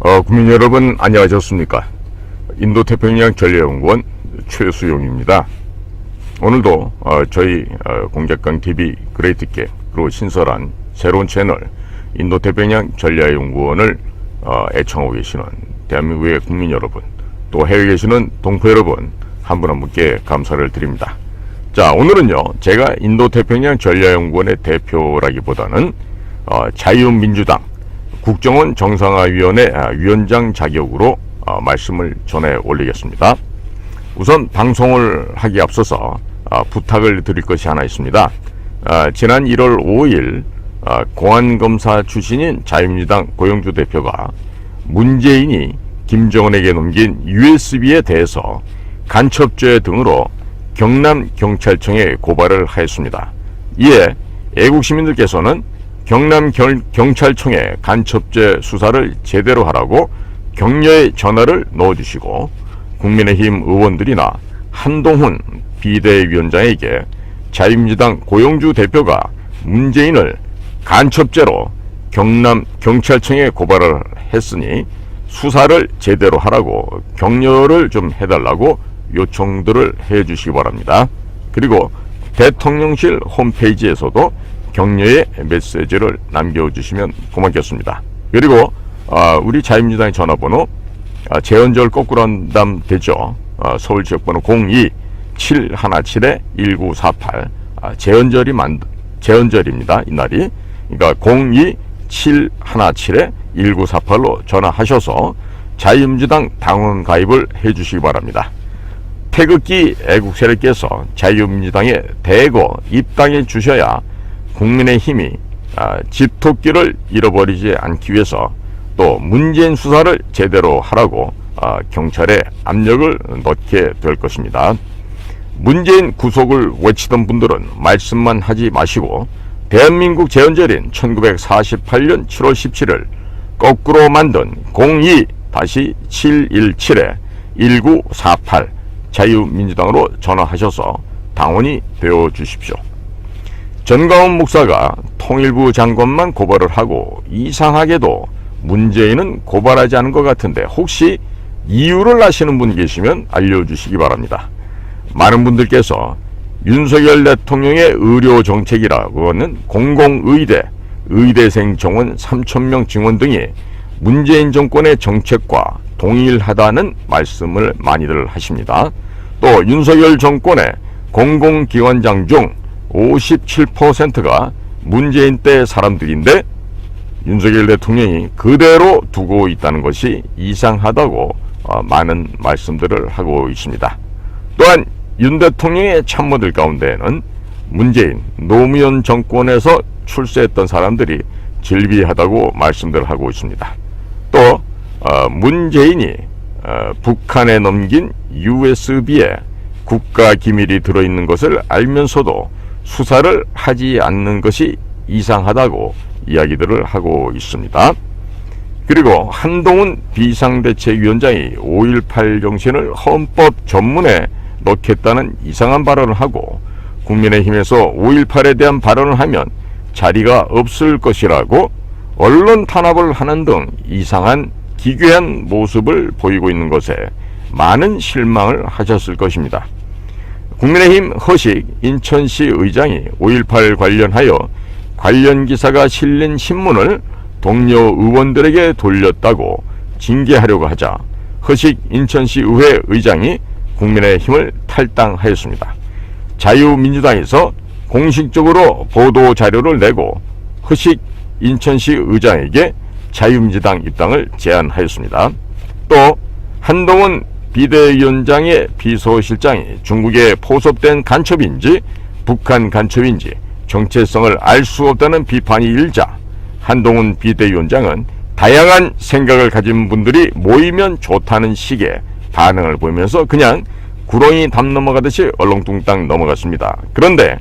국민 여러분 안녕하셨습니까? 인도태평양 전략연구원 최수용입니다. 오늘도 저희 공작강TV 그레이트캡 그리고 신설한 새로운 채널 인도태평양 전략연구원을 애청하고 계시는 대한민국의 국민 여러분, 또 해외에 계시는 동포 여러분 한 분 한 분께 감사를 드립니다. 자, 오늘은요, 제가 인도태평양 전략연구원의 대표라기보다는 자유민주당 국정원 정상화위원회 위원장 자격으로 말씀을 전해 올리겠습니다. 우선 방송을 하기 앞서서 부탁을 드릴 것이 하나 있습니다. 지난 1월 5일 공안검사 출신인 자유민주당 고영주 대표가 문재인이 김정은에게 넘긴 USB에 대해서 간첩죄 등으로 경남경찰청에 고발을 하였습니다. 이에 애국시민들께서는 경남경찰청에 간첩죄 수사를 제대로 하라고 격려의 전화를 넣어주시고, 국민의힘 의원들이나 한동훈 비대위원장에게 자유민주당 고영주 대표가 문재인을 간첩죄로 경남경찰청에 고발을 했으니 수사를 제대로 하라고 격려를 좀 해달라고 요청들을 해주시기 바랍니다. 그리고 대통령실 홈페이지에서도 격려의 메시지를 남겨주시면 고맙겠습니다. 그리고 우리 자유민주당의 전화번호 재연절 거꾸로 한다면 되죠. 서울지역번호 02-717-1948 재연절입니다. 이날이. 그러니까 02-717-1948로 전화하셔서 자유민주당 당원 가입을 해주시기 바랍니다. 태극기 애국세력께서 자유민주당에 대거 입당해 주셔야 국민의힘이 집토끼를 잃어버리지 않기 위해서 또 문재인 수사를 제대로 하라고 경찰에 압력을 넣게 될 것입니다. 문재인 구속을 외치던 분들은 말씀만 하지 마시고 대한민국 재헌절인 1948년 7월 17일 거꾸로 만든 02-717-1948 자유민주당으로 전화하셔서 당원이 되어 주십시오. 전광훈 목사가 통일부 장관만 고발을 하고 이상하게도 문재인은 고발하지 않은 것 같은데 혹시 이유를 아시는 분 계시면 알려주시기 바랍니다. 많은 분들께서 윤석열 대통령의 의료 정책이라고 하는 공공의대, 의대생 정원 3,000명 증원 등이 문재인 정권의 정책과 동일하다는 말씀을 많이들 하십니다. 또 윤석열 정권의 공공기관장 중 57%가 문재인 때 사람들인데 윤석열 대통령이 그대로 두고 있다는 것이 이상하다고 많은 말씀들을 하고 있습니다. 또한 윤 대통령의 참모들 가운데에는 문재인 노무현 정권에서 출세했던 사람들이 질비하다고 말씀들을 하고 있습니다. 또 문재인이 북한에 넘긴 USB에 국가 기밀이 들어있는 것을 알면서도 수사를 하지 않는 것이 이상하다고 이야기들을 하고 있습니다. 그리고 한동훈 비상대책위원장이 5.18 정신을 헌법 전문에 넣겠다는 이상한 발언을 하고 국민의힘에서 5.18에 대한 발언을 하면 자리가 없을 것이라고 언론 탄압을 하는 등 이상한 기괴한 모습을 보이고 있는 것에 많은 실망을 하셨을 것입니다. 국민의힘 허식 인천시 의장이 5.18 관련하여 관련 기사가 실린 신문을 동료 의원들에게 돌렸다고 징계하려고 하자 허식 인천시 의회 의장이 국민의힘을 탈당하였습니다. 자유민주당에서 공식적으로 보도 자료를 내고 허식 인천시 의장에게 자유민주당 입당을 제안하였습니다. 또 한동훈 비대위원장의 비서실장이 중국에 포섭된 간첩인지 북한 간첩인지 정체성을 알 수 없다는 비판이 일자 한동훈 비대위원장은 다양한 생각을 가진 분들이 모이면 좋다는 식의 반응을 보이면서 그냥 구렁이 담 넘어가듯이 얼렁뚱땅 넘어갔습니다. 그런데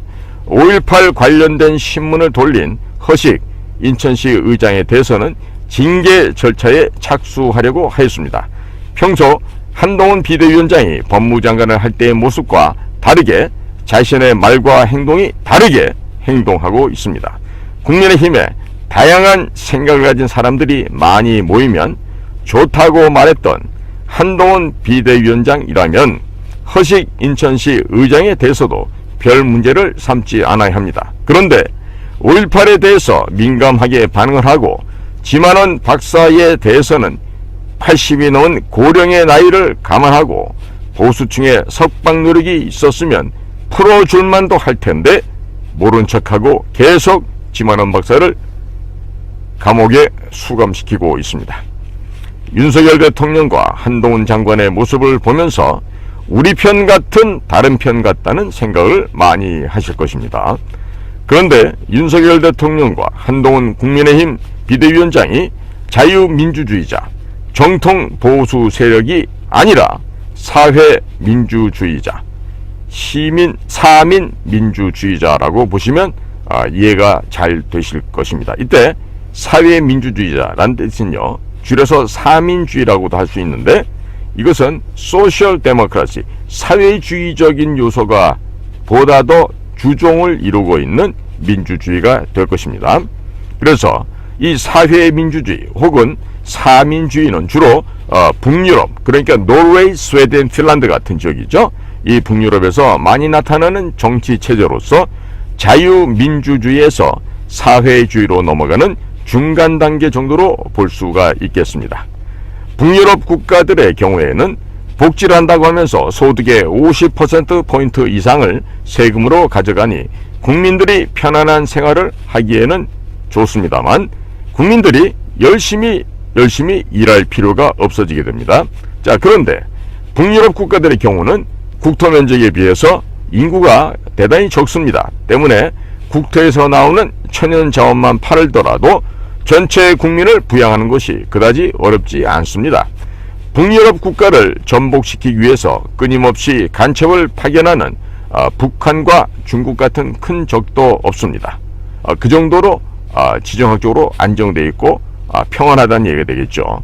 5.18 관련된 신문을 돌린 허식 인천시 의장에 대해서는 징계 절차에 착수하려고 하였습니다. 평소 한동훈 비대위원장이 법무장관을 할 때의 모습과 다르게 자신의 말과 행동이 다르게 행동하고 있습니다. 국민의힘에 다양한 생각을 가진 사람들이 많이 모이면 좋다고 말했던 한동훈 비대위원장이라면 허식 인천시 의장에 대해서도 별 문제를 삼지 않아야 합니다. 그런데 5.18에 대해서 민감하게 반응을 하고 지만원 박사에 대해서는 80이 넘은 고령의 나이를 감안하고 보수층의 석방 노력이 있었으면 풀어줄만도 할 텐데 모른 척하고 계속 지만원 박사를 감옥에 수감시키고 있습니다. 윤석열 대통령과 한동훈 장관의 모습을 보면서 우리 편 같은 다른 편 같다는 생각을 많이 하실 것입니다. 그런데 윤석열 대통령과 한동훈 국민의힘 비대위원장이 자유민주주의자, 정통 보수 세력이 아니라 사회민주주의자, 사민민주주의자라고 보시면 이해가 잘 되실 것입니다. 이때 사회민주주의자란 뜻은요, 줄여서 사민주의라고도 할 수 있는데 이것은 소셜 데모크라시, 사회주의적인 요소가 보다 더 주종을 이루고 있는 민주주의가 될 것입니다. 그래서 이 사회민주주의 혹은 사민주의는 주로 북유럽, 그러니까 노르웨이, 스웨덴, 핀란드 같은 지역이죠. 이 북유럽에서 많이 나타나는 정치 체제로서 자유민주주의에서 사회주의로 넘어가는 중간 단계 정도로 볼 수가 있겠습니다. 북유럽 국가들의 경우에는 복지를 한다고 하면서 소득의 50%포인트 이상을 세금으로 가져가니 국민들이 편안한 생활을 하기에는 좋습니다만 국민들이 열심히 일할 필요가 없어지게 됩니다. 자, 그런데 북유럽 국가들의 경우는 국토 면적에 비해서 인구가 대단히 적습니다. 때문에 국토에서 나오는 천연 자원만 팔더라도 전체 국민을 부양하는 것이 그다지 어렵지 않습니다. 북유럽 국가를 전복시키기 위해서 끊임없이 간첩을 파견하는 북한과 중국 같은 큰 적도 없습니다. 그 정도로 지정학적으로 안정되어 있고 평안하다는 얘기가 되겠죠.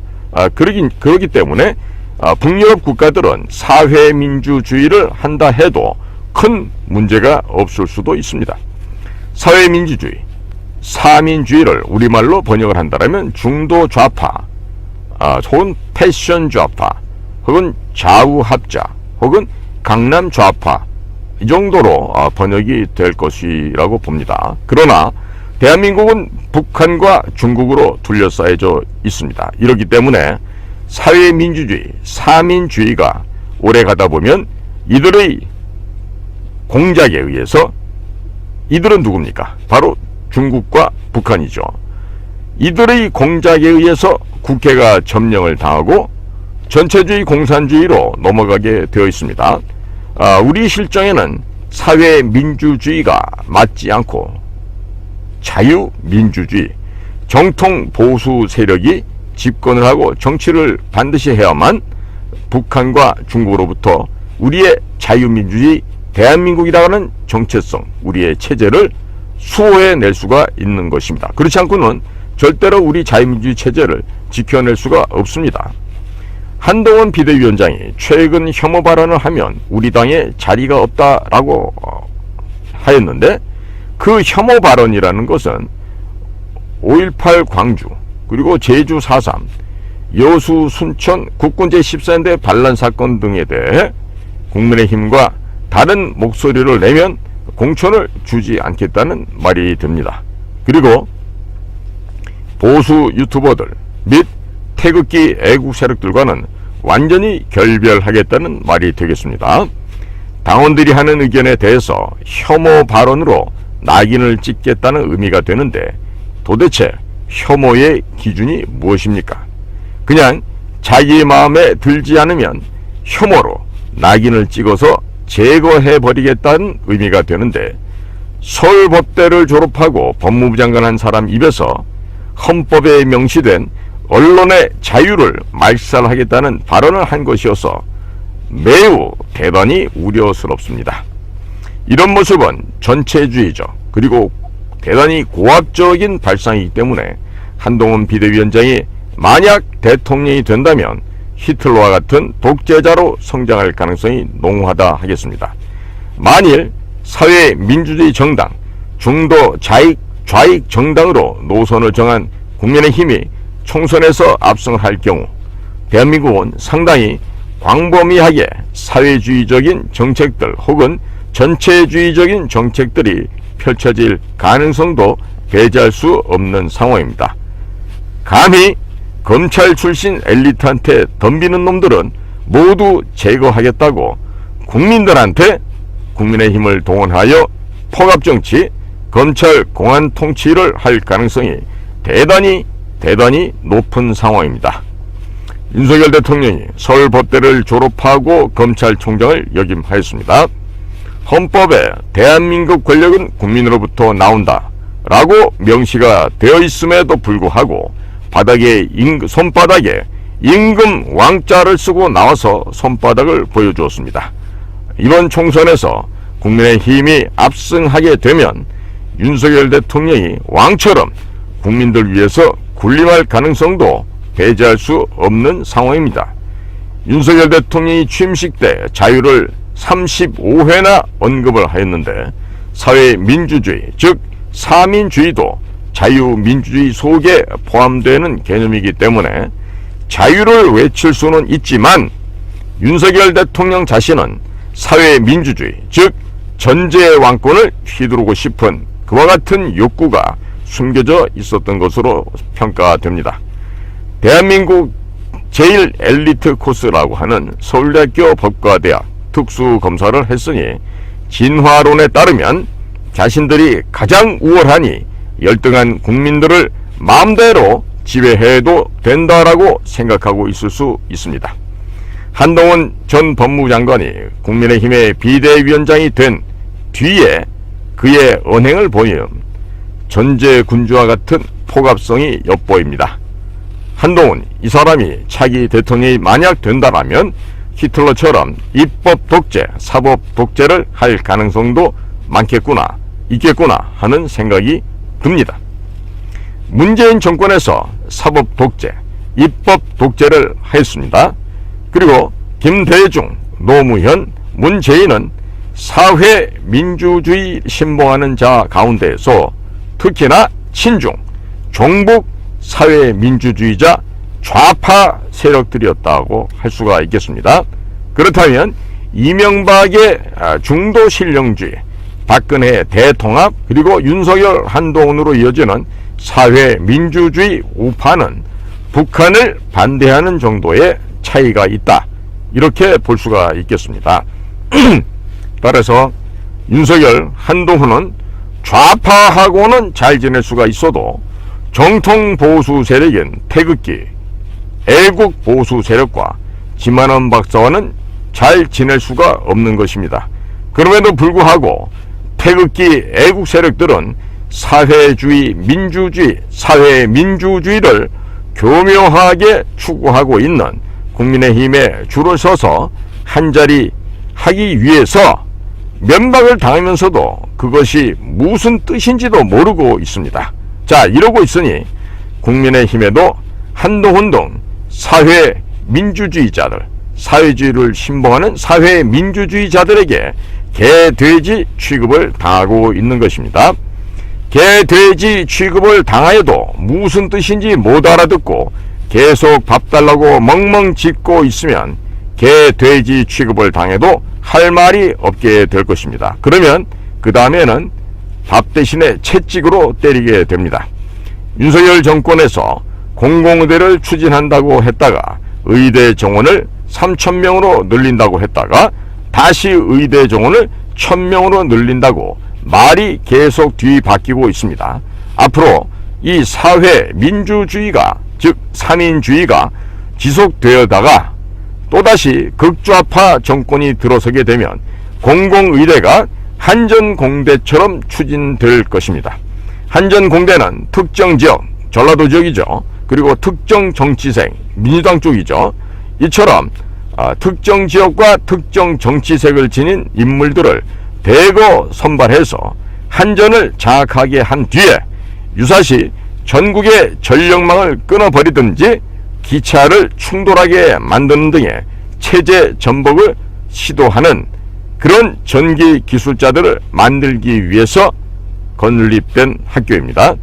그러기 때문에 북유럽 국가들은 사회민주주의를 한다 해도 큰 문제가 없을 수도 있습니다. 사회민주주의, 사민주의를 우리말로 번역을 한다면 중도 좌파, 혹은 패션 좌파, 혹은 좌우합자, 혹은 강남 좌파, 이 정도로 번역이 될 것이라고 봅니다. 그러나 대한민국은 북한과 중국으로 둘러싸여져 있습니다. 이렇기 때문에 사회민주주의, 사민주의가 오래 가다 보면 이들의 공작에 의해서, 이들은 누굽니까? 바로 중국과 북한이죠. 이들의 공작에 의해서 국회가 점령을 당하고 전체주의 공산주의로 넘어가게 되어 있습니다. 우리 실정에는 사회민주주의가 맞지 않고 자유민주주의, 정통 보수 세력이 집권을 하고 정치를 반드시 해야만 북한과 중국으로부터 우리의 자유민주주의, 대한민국이라는 정체성, 우리의 체제를 수호해낼 수가 있는 것입니다. 그렇지 않고는 절대로 우리 자유민주주의 체제를 지켜낼 수가 없습니다. 한동훈 비대위원장이 최근 혐오 발언을 하면 우리 당에 자리가 없다라고 하였는데, 그 혐오 발언이라는 것은 5.18 광주, 그리고 제주 4.3, 여수 순천 국군 제14연대 반란 사건 등에 대해 국민의힘과 다른 목소리를 내면 공천을 주지 않겠다는 말이 됩니다. 그리고 보수 유튜버들 및 태극기 애국 세력들과는 완전히 결별하겠다는 말이 되겠습니다. 당원들이 하는 의견에 대해서 혐오 발언으로 낙인을 찍겠다는 의미가 되는데, 도대체 혐오의 기준이 무엇입니까? 그냥 자기 마음에 들지 않으면 혐오로 낙인을 찍어서 제거해버리겠다는 의미가 되는데, 서울법대를 졸업하고 법무부 장관 한 사람 입에서 헌법에 명시된 언론의 자유를 말살하겠다는 발언을 한 것이어서 매우 대단히 우려스럽습니다. 이런 모습은 전체주의적, 그리고 대단히 고압적인 발상이기 때문에 한동훈 비대위원장이 만약 대통령이 된다면 히틀러와 같은 독재자로 성장할 가능성이 농후하다 하겠습니다. 만일 사회민주주의 정당, 중도 좌익 정당으로 노선을 정한 국민의힘이 총선에서 압승을 할 경우 대한민국은 상당히 광범위하게 사회주의적인 정책들 혹은 전체주의적인 정책들이 펼쳐질 가능성도 배제할 수 없는 상황입니다. 감히 검찰 출신 엘리트한테 덤비는 놈들은 모두 제거하겠다고 국민들한테 국민의힘을 동원하여 포갑정치, 검찰 공안 통치를 할 가능성이 대단히 높은 상황입니다. 윤석열 대통령이 서울법대를 졸업하고 검찰총장을 역임하였습니다. 헌법에 대한민국 권력은 국민으로부터 나온다 라고 명시가 되어 있음에도 불구하고 손바닥에 임금 왕자를 쓰고 나와서 손바닥을 보여주었습니다. 이번 총선에서 국민의힘이 압승하게 되면 윤석열 대통령이 왕처럼 국민들 위해서 군림할 가능성도 배제할 수 없는 상황입니다. 윤석열 대통령이 취임식 때 자유를 35회나 언급을 하였는데 사회민주주의, 즉 사민주의도 자유민주주의 속에 포함되는 개념이기 때문에 자유를 외칠 수는 있지만 윤석열 대통령 자신은 사회민주주의, 즉 전제 왕권을 휘두르고 싶은 그와 같은 욕구가 숨겨져 있었던 것으로 평가됩니다. 대한민국 제일 엘리트 코스라고 하는 서울대학교 법과대학 특수검사를 했으니 진화론에 따르면 자신들이 가장 우월하니 열등한 국민들을 마음대로 지배해도 된다라고 생각하고 있을 수 있습니다. 한동훈 전 법무장관이 국민의힘의 비대위원장이 된 뒤에 그의 언행을 보면 전제군주와 같은 포갑성이 엿보입니다. 한동훈 이 사람이 차기 대통령이 만약 된다라면 히틀러처럼 입법 독재, 사법 독재를 할 가능성도 있겠구나 하는 생각이 듭니다. 문재인 정권에서 사법 독재, 입법 독재를 했습니다. 그리고 김대중, 노무현, 문재인은 사회민주주의 신봉하는 자 가운데에서 특히나 친중, 종북 사회민주주의자 좌파 세력들이었다고 할 수가 있겠습니다. 그렇다면 이명박의 중도신령주의, 박근혜의 대통합, 그리고 윤석열 한동훈으로 이어지는 사회민주주의 우파는 북한을 반대하는 정도의 차이가 있다, 이렇게 볼 수가 있겠습니다. 따라서 윤석열, 한동훈은 좌파하고는 잘 지낼 수가 있어도 정통 보수 세력인 태극기, 애국 보수 세력과 김한원 박사와는 잘 지낼 수가 없는 것입니다. 그럼에도 불구하고 태극기 애국 세력들은 사회민주주의를 교묘하게 추구하고 있는 국민의힘에 줄을 서서 한자리 하기 위해서 면박을 당하면서도 그것이 무슨 뜻인지도 모르고 있습니다. 자, 이러고 있으니 국민의힘에도 한동훈 등 사회민주주의자들, 사회주의를 신봉하는 사회민주주의자들에게 개돼지 취급을 당하고 있는 것입니다. 개돼지 취급을 당하여도 무슨 뜻인지 못 알아듣고 계속 밥 달라고 멍멍 짖고 있으면 개돼지 취급을 당해도 할 말이 없게 될 것입니다. 그러면 그 다음에는 밥 대신에 채찍으로 때리게 됩니다. 윤석열 정권에서 공공의대를 추진한다고 했다가 의대 정원을 3,000명으로 늘린다고 했다가 다시 의대 정원을 1,000명으로 늘린다고 말이 계속 뒤바뀌고 있습니다. 앞으로 이 사회민주주의가, 즉 사민주의가 지속되어다가 또다시 극좌파 정권이 들어서게 되면 공공의대가 한전공대처럼 추진될 것입니다. 한전공대는 특정 지역, 전라도 지역이죠. 그리고 특정 정치색, 민주당 쪽이죠. 이처럼 특정 지역과 특정 정치색을 지닌 인물들을 대거 선발해서 한전을 장악하게 한 뒤에 유사시 전국의 전력망을 끊어버리든지 기차를 충돌하게 만드는 등의 체제 전복을 시도하는 그런 전기 기술자들을 만들기 위해서 건립된 학교입니다.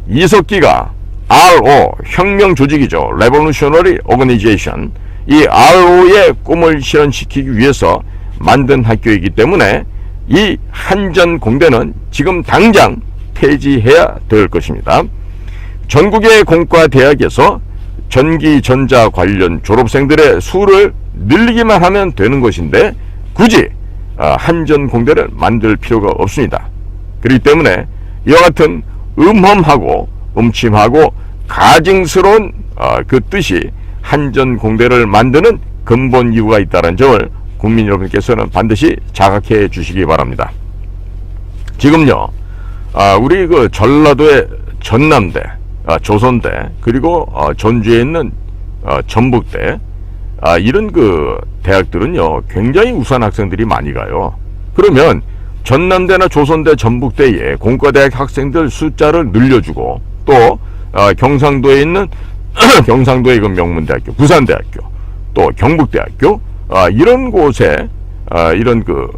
이석기가 RO, 혁명 조직이죠. Revolutionary Organization. 이 RO의 꿈을 실현시키기 위해서 만든 학교이기 때문에 이 한전공대는 지금 당장 폐지해야 될 것입니다. 전국의 공과대학에서 전기, 전자 관련 졸업생들의 수를 늘리기만 하면 되는 것인데 굳이 한전공대를 만들 필요가 없습니다. 그렇기 때문에 이와 같은 음험하고 음침하고 가증스러운 그 뜻이 한전공대를 만드는 근본 이유가 있다는 점을 국민 여러분께서는 반드시 자각해 주시기 바랍니다. 지금요, 우리 그 전라도의 전남대, 조선대, 그리고 전주에 있는 전북대, 이런 그 대학들은요 굉장히 우수한 학생들이 많이 가요. 그러면 전남대나 조선대, 전북대에 공과대학 학생들 숫자를 늘려주고 또 경상도에 있는 경상도의 그 명문대학교, 부산대학교, 또 경북대학교, 이런 곳에 이런 그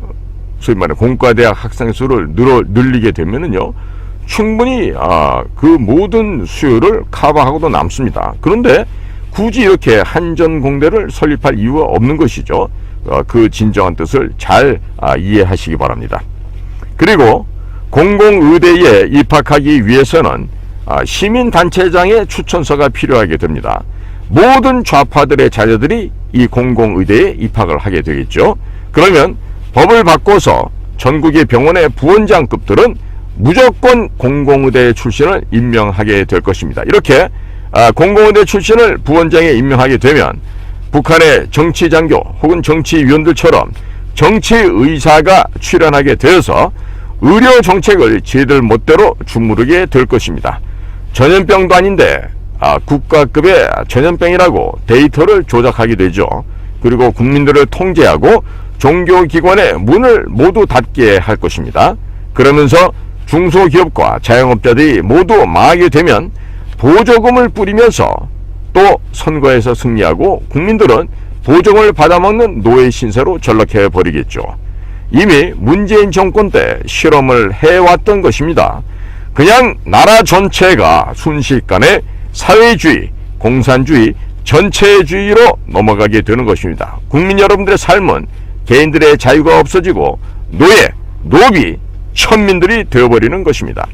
소위 말하는 공과대학 학생 수를 늘리게 되면은요 충분히 그 모든 수요를 커버하고도 남습니다. 그런데 굳이 이렇게 한전공대를 설립할 이유가 없는 것이죠. 그 진정한 뜻을 잘 이해하시기 바랍니다. 그리고 공공의대에 입학하기 위해서는 시민단체장의 추천서가 필요하게 됩니다. 모든 좌파들의 자녀들이 이 공공의대에 입학을 하게 되겠죠. 그러면 법을 바꿔서 전국의 병원의 부원장급들은 무조건 공공의대 출신을 임명하게 될 것입니다. 이렇게 공공의대 출신을 부원장에 임명하게 되면 북한의 정치장교 혹은 정치위원들처럼 정치의사가 출연하게 되어서 의료 정책을 지들 멋대로 주무르게 될 것입니다. 전염병도 아닌데 국가급의 전염병이라고 데이터를 조작하게 되죠. 그리고 국민들을 통제하고 종교기관의 문을 모두 닫게 할 것입니다. 그러면서 중소기업과 자영업자들이 모두 망하게 되면 보조금을 뿌리면서 또 선거에서 승리하고 국민들은 보조금을 받아먹는 노예 신세로 전락해 버리겠죠. 이미 문재인 정권 때 실험을 해왔던 것입니다. 그냥 나라 전체가 순식간에 사회주의, 공산주의, 전체주의로 넘어가게 되는 것입니다. 국민 여러분들의 삶은 개인들의 자유가 없어지고 노예, 노비, 천민들이 되어버리는 것입니다.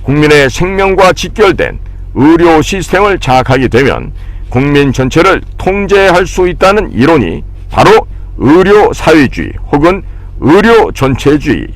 국민의 생명과 직결된 의료 시스템을 장악하게 되면 국민 전체를 통제할 수 있다는 이론이 바로 의료 사회주의 혹은 의료 전체주의,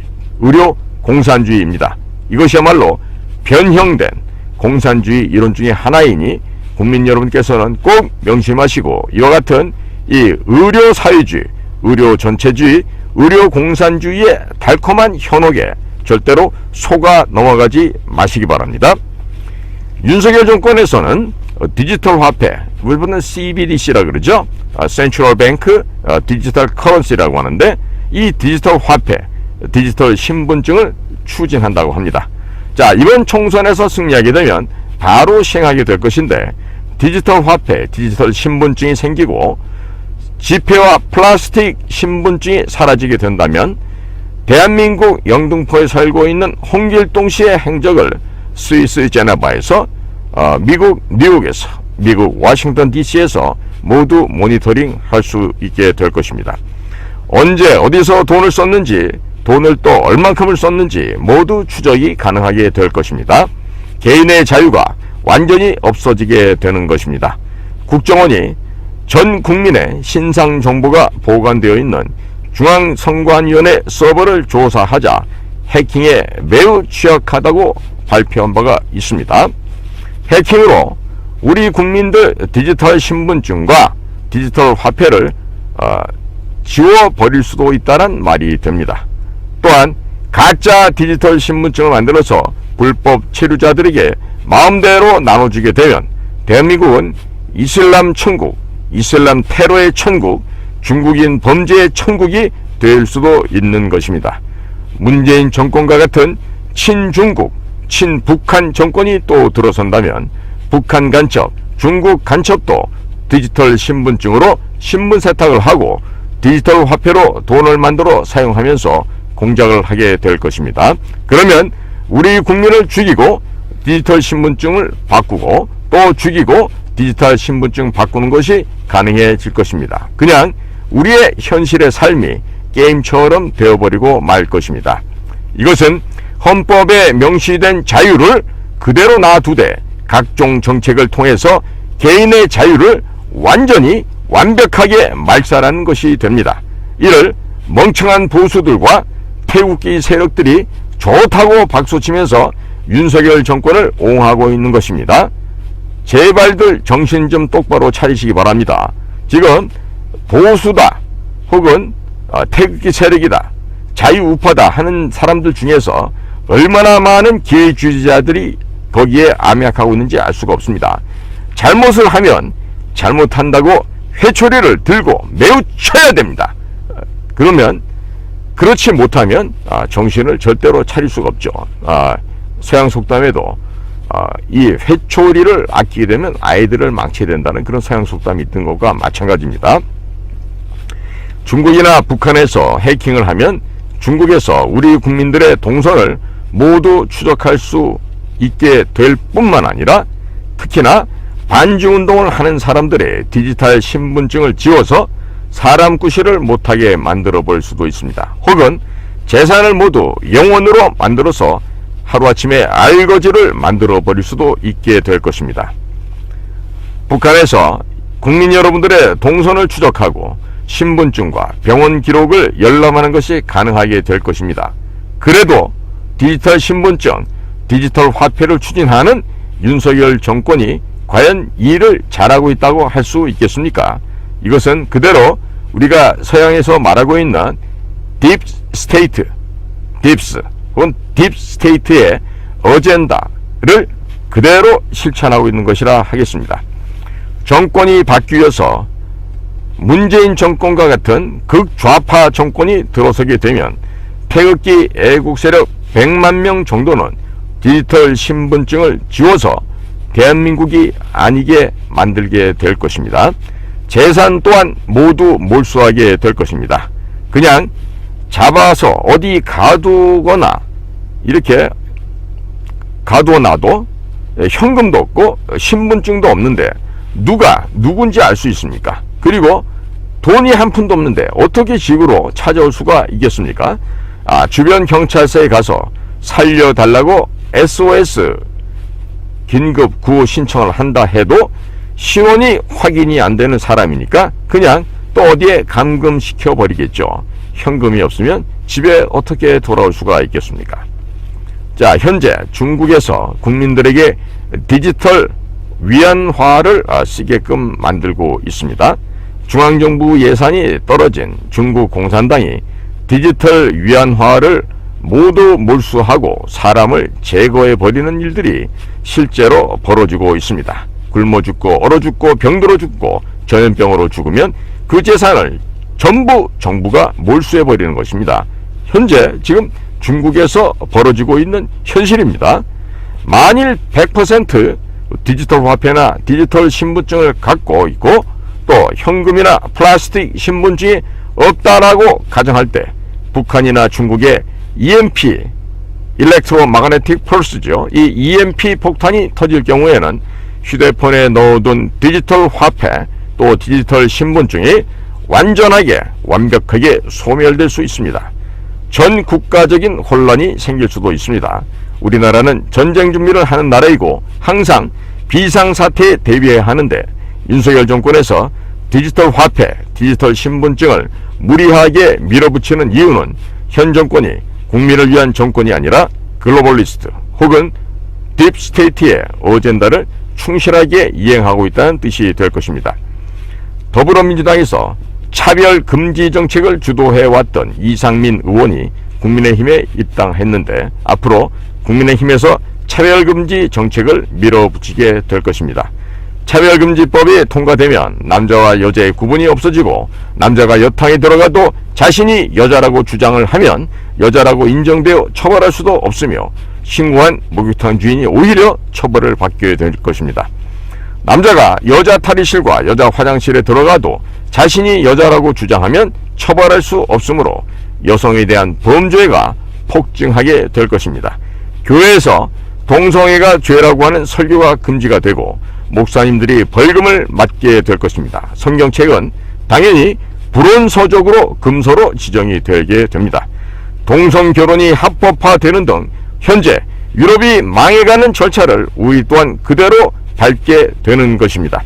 의료 공산주의입니다. 이것이야말로 변형된 공산주의 이론 중에 하나이니 국민 여러분께서는 꼭 명심하시고 이와 같은 이 의료 사회주의, 의료 전체주의, 의료 공산주의의 달콤한 현혹에 절대로 속아 넘어가지 마시기 바랍니다. 윤석열 정권에서는 디지털 화폐, 우리는 CBDC라 그러죠. Central Bank Digital Currency라고 하는데 이 디지털 화폐, 디지털 신분증을 추진한다고 합니다. 자, 이번 총선에서 승리하게 되면 바로 시행하게 될 것인데 디지털 화폐, 디지털 신분증이 생기고 지폐와 플라스틱 신분증이 사라지게 된다면 대한민국 영등포에 살고 있는 홍길동 씨의 행적을 스위스 제네바에서 미국 뉴욕에서, 미국 워싱턴 DC에서 모두 모니터링 할 수 있게 될 것입니다. 언제 어디서 돈을 썼는지, 돈을 또 얼만큼을 썼는지 모두 추적이 가능하게 될 것입니다. 개인의 자유가 완전히 없어지게 되는 것입니다. 국정원이 전 국민의 신상 정보가 보관되어 있는 중앙선관위원회 서버를 조사하자 해킹에 매우 취약하다고 발표한 바가 있습니다. 해킹으로 우리 국민들 디지털 신분증과 디지털 화폐를 지워버릴 수도 있다는 말이 됩니다. 또한 가짜 디지털 신분증을 만들어서 불법 체류자들에게 마음대로 나눠주게 되면 대한민국은 이슬람 천국, 이슬람 테러의 천국, 중국인 범죄의 천국이 될 수도 있는 것입니다. 문재인 정권과 같은 친중국, 친북한 정권이 또 들어선다면 북한 간첩, 중국 간첩도 디지털 신분증으로 신분 세탁을 하고 디지털 화폐로 돈을 만들어 사용하면서 공작을 하게 될 것입니다. 그러면 우리 국민을 죽이고 디지털 신분증을 바꾸고 또 죽이고 디지털 신분증 바꾸는 것이 가능해질 것입니다. 그냥 우리의 현실의 삶이 게임처럼 되어버리고 말 것입니다. 이것은 헌법에 명시된 자유를 그대로 놔두되 각종 정책을 통해서 개인의 자유를 완전히 완벽하게 말살하는 것이 됩니다. 이를 멍청한 보수들과 태극기 세력들이 좋다고 박수치면서 윤석열 정권을 옹호하고 있는 것입니다. 제발들 정신 좀 똑바로 차리시기 바랍니다. 지금 보수다 혹은 태극기 세력이다 자유우파다 하는 사람들 중에서 얼마나 많은 기회주의자들이 거기에 암약하고 있는지 알 수가 없습니다. 잘못을 하면 잘못한다고 회초리를 들고 매우 쳐야 됩니다. 그러면 그렇지 못하면 정신을 절대로 차릴 수가 없죠. 서양 속담에도 이 회초리를 아끼게 되면 아이들을 망치게 된다는 그런 서양 속담이 있던 것과 마찬가지입니다. 중국이나 북한에서 해킹을 하면 중국에서 우리 국민들의 동선을 모두 추적할 수 있게 될 뿐만 아니라 특히나 반중운동을 하는 사람들의 디지털 신분증을 지워서 사람 구실을 못하게 만들어 볼 수도 있습니다. 혹은 재산을 모두 영원으로 만들어서 하루아침에 알거지를 만들어 버릴 수도 있게 될 것입니다. 북한에서 국민 여러분들의 동선을 추적하고 신분증과 병원 기록을 열람하는 것이 가능하게 될 것입니다. 그래도 디지털 신분증, 디지털 화폐를 추진하는 윤석열 정권이 과연 이 일을 잘하고 있다고 할 수 있겠습니까? 이것은 그대로 우리가 서양에서 말하고 있는 딥스테이트, 딥스 혹은 딥스테이트의 어젠다를 그대로 실천하고 있는 것이라 하겠습니다. 정권이 바뀌어서 문재인 정권과 같은 극좌파 정권이 들어서게 되면 태극기 애국 세력 100만 명 정도는 디지털 신분증을 지워서 대한민국이 아니게 만들게 될 것입니다. 재산 또한 모두 몰수하게 될 것입니다. 그냥 잡아서 어디 가두거나 이렇게 가둬놔도 현금도 없고 신분증도 없는데 누가 누군지 알 수 있습니까? 그리고 돈이 한 푼도 없는데 어떻게 집으로 찾아올 수가 있겠습니까? 주변 경찰서에 가서 살려달라고 SOS 긴급 구호 신청을 한다 해도 신원이 확인이 안 되는 사람이니까 그냥 또 어디에 감금시켜 버리겠죠. 현금이 없으면 집에 어떻게 돌아올 수가 있겠습니까? 자, 현재 중국에서 국민들에게 디지털 위안화를 쓰게끔 만들고 있습니다. 중앙정부 예산이 떨어진 중국 공산당이 디지털 위안화를 모두 몰수하고 사람을 제거해 버리는 일들이 실제로 벌어지고 있습니다. 굶어 죽고 얼어 죽고 병들어 죽고 전염병으로 죽으면 그 재산을 전부 정부가 몰수해 버리는 것입니다. 현재 지금 중국에서 벌어지고 있는 현실입니다. 만일 100% 디지털 화폐나 디지털 신분증을 갖고 있고 또 현금이나 플라스틱 신분증이 없다라고 가정할 때 북한이나 중국의 EMP, 일렉트로마그네틱 펄스죠. 이 EMP 폭탄이 터질 경우에는 휴대폰에 넣어둔 디지털 화폐 또 디지털 신분증이 완전하게 완벽하게 소멸될 수 있습니다. 전 국가적인 혼란이 생길 수도 있습니다. 우리나라는 전쟁 준비를 하는 나라이고 항상 비상사태에 대비해야 하는데 윤석열 정권에서 디지털 화폐, 디지털 신분증을 무리하게 밀어붙이는 이유는 현 정권이 국민을 위한 정권이 아니라 글로벌리스트 혹은 딥스테이트의 어젠다를 충실하게 이행하고 있다는 뜻이 될 것입니다. 더불어민주당에서 차별금지 정책을 주도해왔던 이상민 의원이 국민의힘에 입당했는데 앞으로 국민의힘에서 차별금지 정책을 밀어붙이게 될 것입니다. 차별금지법이 통과되면 남자와 여자의 구분이 없어지고 남자가 여탕에 들어가도 자신이 여자라고 주장을 하면 여자라고 인정되어 처벌할 수도 없으며 신고한 목욕탕 주인이 오히려 처벌을 받게 될 것입니다. 남자가 여자 탈의실과 여자 화장실에 들어가도 자신이 여자라고 주장하면 처벌할 수 없으므로 여성에 대한 범죄가 폭증하게 될 것입니다. 교회에서 동성애가 죄라고 하는 설교가 금지가 되고 목사님들이 벌금을 맞게 될 것입니다. 성경책은 당연히 불온서적으로 금서로 지정이 되게 됩니다. 동성결혼이 합법화되는 등 현재 유럽이 망해가는 절차를 우리 또한 그대로 밟게 되는 것입니다.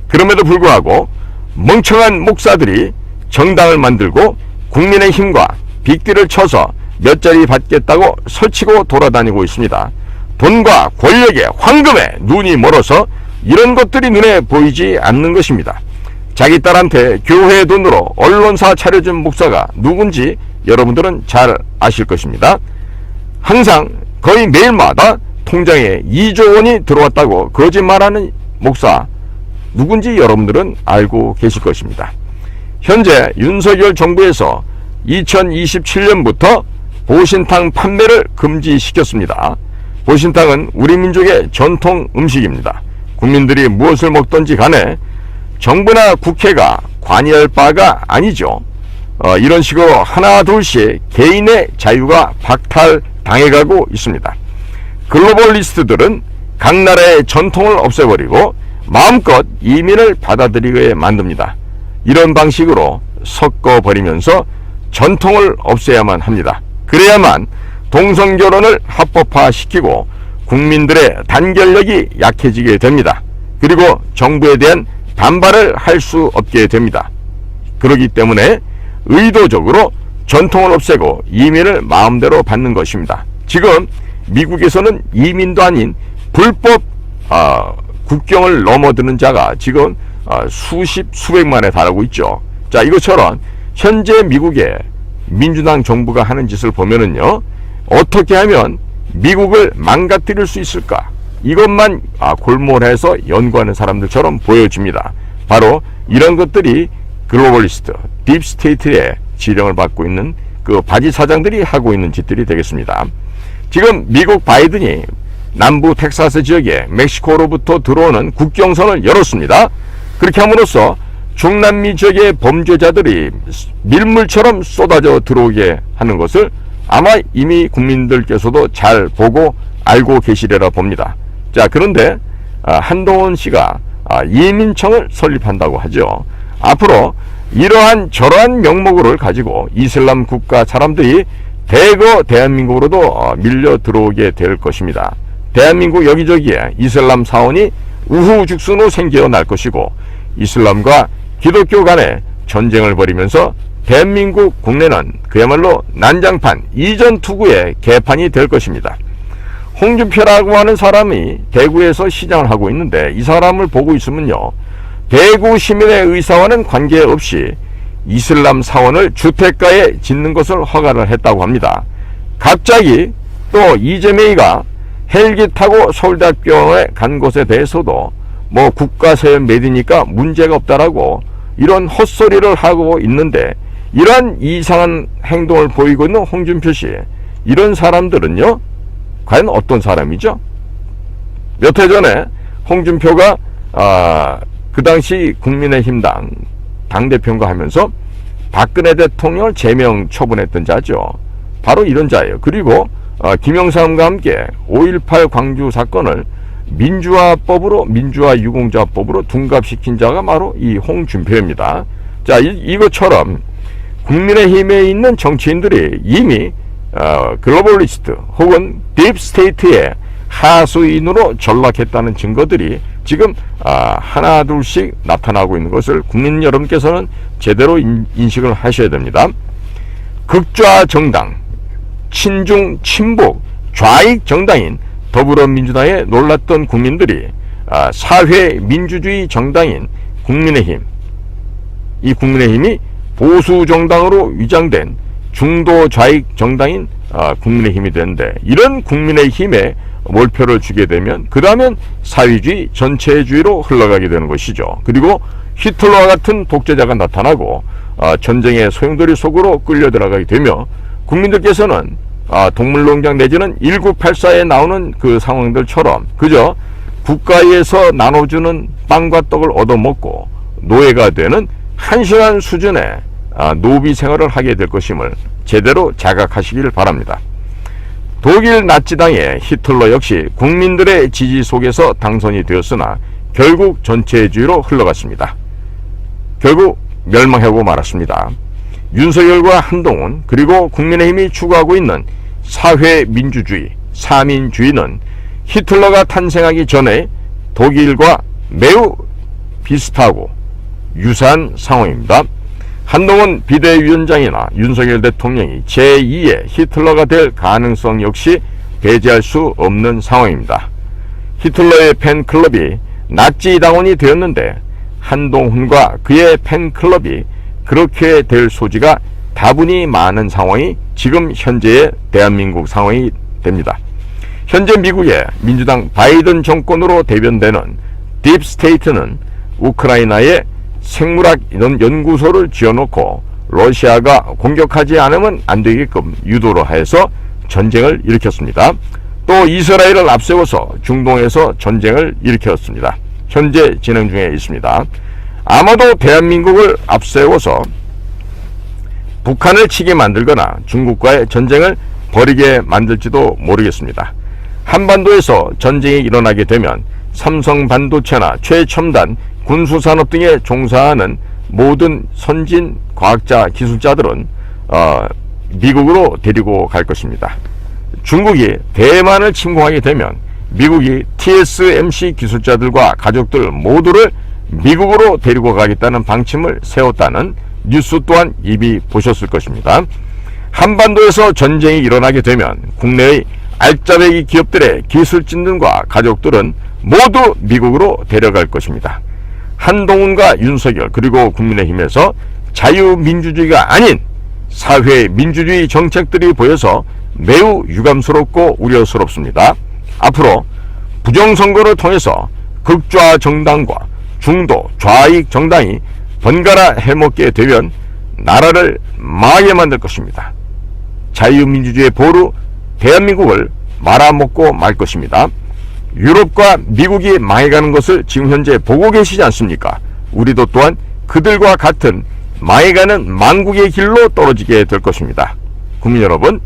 그럼에도 불구하고 멍청한 목사들이 정당을 만들고 국민의힘과 빅딜을 쳐서 몇 자리 받겠다고 설치고 돌아다니고 있습니다. 돈과 권력에 황금에 눈이 멀어서 이런 것들이 눈에 보이지 않는 것입니다. 자기 딸한테 교회 돈으로 언론사 차려준 목사가 누군지 여러분들은 잘 아실 것입니다. 항상 거의 매일마다 통장에 2조 원이 들어왔다고 거짓말하는 목사 누군지 여러분들은 알고 계실 것입니다. 현재 윤석열 정부에서 2027년부터 보신탕 판매를 금지시켰습니다. 보신탕은 우리 민족의 전통 음식입니다. 국민들이 무엇을 먹던지 간에 정부나 국회가 관여할 바가 아니죠. 이런 식으로 하나 둘씩 개인의 자유가 박탈당해가고 있습니다. 글로벌리스트들은 각 나라의 전통을 없애버리고 마음껏 이민을 받아들이게 만듭니다. 이런 방식으로 섞어버리면서 전통을 없애야만 합니다. 그래야만 동성결혼을 합법화시키고 국민들의 단결력이 약해지게 됩니다. 그리고 정부에 대한 반발을 할 수 없게 됩니다. 그렇기 때문에 의도적으로 전통을 없애고 이민을 마음대로 받는 것입니다. 지금 미국에서는 이민도 아닌 불법 국경을 넘어드는 자가 지금 수백만에 달하고 있죠. 자, 이것처럼 현재 미국의 민주당 정부가 하는 짓을 보면은요, 어떻게 하면 미국을 망가뜨릴 수 있을까? 이것만 골몰해서 연구하는 사람들처럼 보여집니다. 바로 이런 것들이 글로벌리스트, 딥스테이트의 지령을 받고 있는 그 바지 사장들이 하고 있는 짓들이 되겠습니다. 지금 미국 바이든이 남부 텍사스 지역에 멕시코로부터 들어오는 국경선을 열었습니다. 그렇게 함으로써 중남미 지역의 범죄자들이 밀물처럼 쏟아져 들어오게 하는 것을 아마 이미 국민들께서도 잘 보고 알고 계시리라 봅니다. 자, 그런데 한동훈 씨가 이민청을 설립한다고 하죠. 앞으로 이러한 저러한 명목을 가지고 이슬람 국가 사람들이 대거 대한민국으로도 밀려 들어오게 될 것입니다. 대한민국 여기저기에 이슬람 사원이 우후죽순으로 생겨날 것이고 이슬람과 기독교 간에 전쟁을 벌이면서 대한민국 국내는 그야말로 난장판 이전 투구의 개판이 될 것입니다. 홍준표라고 하는 사람이 대구에서 시장을 하고 있는데 이 사람을 보고 있으면요, 대구 시민의 의사와는 관계없이 이슬람 사원을 주택가에 짓는 것을 허가를 했다고 합니다. 갑자기 또 이재명이가 헬기 타고 서울대학교에 간 것에 대해서도 뭐 국가세금 매디니까 문제가 없다라고 이런 헛소리를 하고 있는데, 이런 이상한 행동을 보이고 있는 홍준표 씨, 이런 사람들은요 과연 어떤 사람이죠? 몇 해 전에 홍준표가 그 당시 국민의힘 당대표인가 하면서 박근혜 대통령을 제명 처분했던 자죠. 바로 이런 자예요. 그리고 김영삼과 함께 5.18 광주 사건을 민주화법으로, 민주화유공자법으로 둔갑시킨 자가 바로 이 홍준표입니다. 자, 이것처럼 국민의힘에 있는 정치인들이 이미 글로벌리스트 혹은 딥스테이트의 하수인으로 전락했다는 증거들이 지금 하나 둘씩 나타나고 있는 것을 국민 여러분께서는 제대로 인식을 하셔야 됩니다. 극좌 정당, 친중 친북 좌익 정당인 더불어민주당에 놀랐던 국민들이 사회 민주주의 정당인 국민의힘, 이 국민의힘이 보수 정당으로 위장된 중도 좌익 정당인 국민의힘이 되는데, 이런 국민의힘에 몰표를 주게 되면 그 다음엔 사회주의 전체주의로 흘러가게 되는 것이죠. 그리고 히틀러와 같은 독재자가 나타나고 전쟁의 소용돌이 속으로 끌려 들어가게 되며 국민들께서는 동물농장 내지는 1984에 나오는 그 상황들처럼 그저 국가에서 나눠주는 빵과 떡을 얻어먹고 노예가 되는 한심한 수준의 노비 생활을 하게 될 것임을 제대로 자각하시길 바랍니다. 독일 나치당의 히틀러 역시 국민들의 지지 속에서 당선이 되었으나 결국 전체주의로 흘러갔습니다. 결국 멸망하고 말았습니다. 윤석열과 한동훈 그리고 국민의힘이 추구하고 있는 사회민주주의, 사민주의는 히틀러가 탄생하기 전에 독일과 매우 비슷하고 유사한 상황입니다. 한동훈 비대위원장이나 윤석열 대통령이 제2의 히틀러가 될 가능성 역시 배제할 수 없는 상황입니다. 히틀러의 팬클럽이 나치 당원이 되었는데 한동훈과 그의 팬클럽이 그렇게 될 소지가 다분히 많은 상황이 지금 현재의 대한민국 상황이 됩니다. 현재 미국의 민주당 바이든 정권으로 대변되는 딥스테이트는 우크라이나에 생물학 연구소를 지어놓고 러시아가 공격하지 않으면 안 되게끔 유도를 하여서 전쟁을 일으켰습니다. 또 이스라엘을 앞세워서 중동에서 전쟁을 일으켰습니다. 현재 진행 중에 있습니다. 아마도 대한민국을 앞세워서 북한을 치게 만들거나 중국과의 전쟁을 벌이게 만들지도 모르겠습니다. 한반도에서 전쟁이 일어나게 되면 삼성반도체나 최첨단 군수산업 등에 종사하는 모든 선진 과학자, 기술자들은 미국으로 데리고 갈 것입니다. 중국이 대만을 침공하게 되면 미국이 TSMC 기술자들과 가족들 모두를 미국으로 데리고 가겠다는 방침을 세웠다는 뉴스 또한 이미 보셨을 것입니다. 한반도에서 전쟁이 일어나게 되면 국내의 알짜배기 기업들의 기술진들과 가족들은 모두 미국으로 데려갈 것입니다. 한동훈과 윤석열 그리고 국민의힘에서 자유민주주의가 아닌 사회민주주의 정책들이 보여서 매우 유감스럽고 우려스럽습니다. 앞으로 부정선거를 통해서 극좌 정당과 중도 좌익 정당이 번갈아 해먹게 되면 나라를 망하게 만들 것입니다. 자유민주주의의 보루 대한민국을 말아먹고 말 것입니다. 유럽과 미국이 망해가는 것을 지금 현재 보고 계시지 않습니까? 우리도 또한 그들과 같은 망해가는 망국의 길로 떨어지게 될 것입니다. 국민 여러분,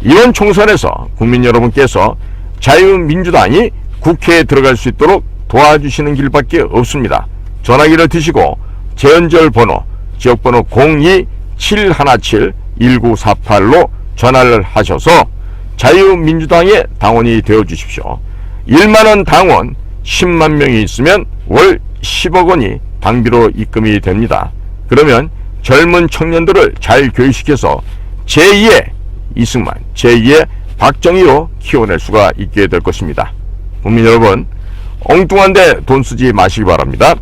이번 총선에서 국민 여러분께서 자유민주당이 국회에 들어갈 수 있도록 도와주시는 길밖에 없습니다. 전화기를 드시고 제연절 번호, 지역번호 02-717-1948로 전화를 하셔서 자유민주당의 당원이 되어주십시오. 1만원 당원 10만 명이 있으면 월 10억 원이 당비로 입금이 됩니다. 그러면 젊은 청년들을 잘 교육시켜서 제2의 이승만, 제2의 박정희로 키워낼 수가 있게 될 것입니다. 국민 여러분, 엉뚱한데 돈 쓰지 마시기 바랍니다.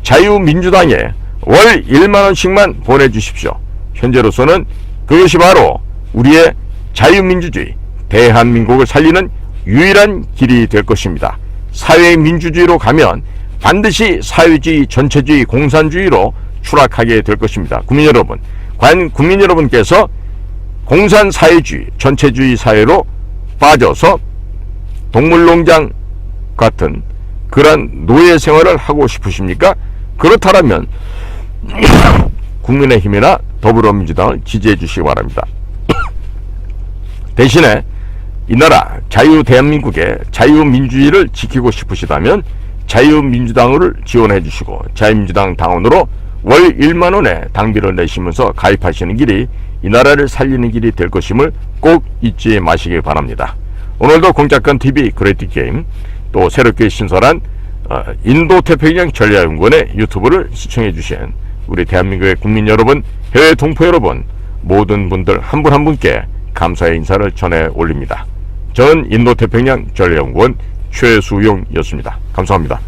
자유민주당에 월 1만원씩만 보내주십시오. 현재로서는 그것이 바로 우리의 자유민주주의, 대한민국을 살리는 유일한 길이 될 것입니다. 사회민주주의로 가면 반드시 사회주의, 전체주의, 공산주의로 추락하게 될 것입니다. 국민 여러분, 과연 국민 여러분께서 공산사회주의, 전체주의 사회로 빠져서 동물농장 같은 그러한 노예 생활을 하고 싶으십니까? 그렇다면 국민의힘이나 더불어민주당을 지지해 주시기 바랍니다. 대신에 이 나라 대한민국의 자유민주주의를 지키고 싶으시다면 자유민주당을 지원해 주시고 자유민주당 당원으로 월 1만원의 당비를 내시면서 가입하시는 길이 이 나라를 살리는 길이 될 것임을 꼭 잊지 마시기 바랍니다. 오늘도 공작권TV 그레이트게임, 또 새롭게 신설한 인도태평양 전략연구원의 유튜브를 시청해 주신 우리 대한민국의 국민 여러분, 해외 동포 여러분, 모든 분들 한 분 한 분께 감사의 인사를 전해 올립니다. 전 인도태평양 전략연구원 최수용이었습니다. 감사합니다.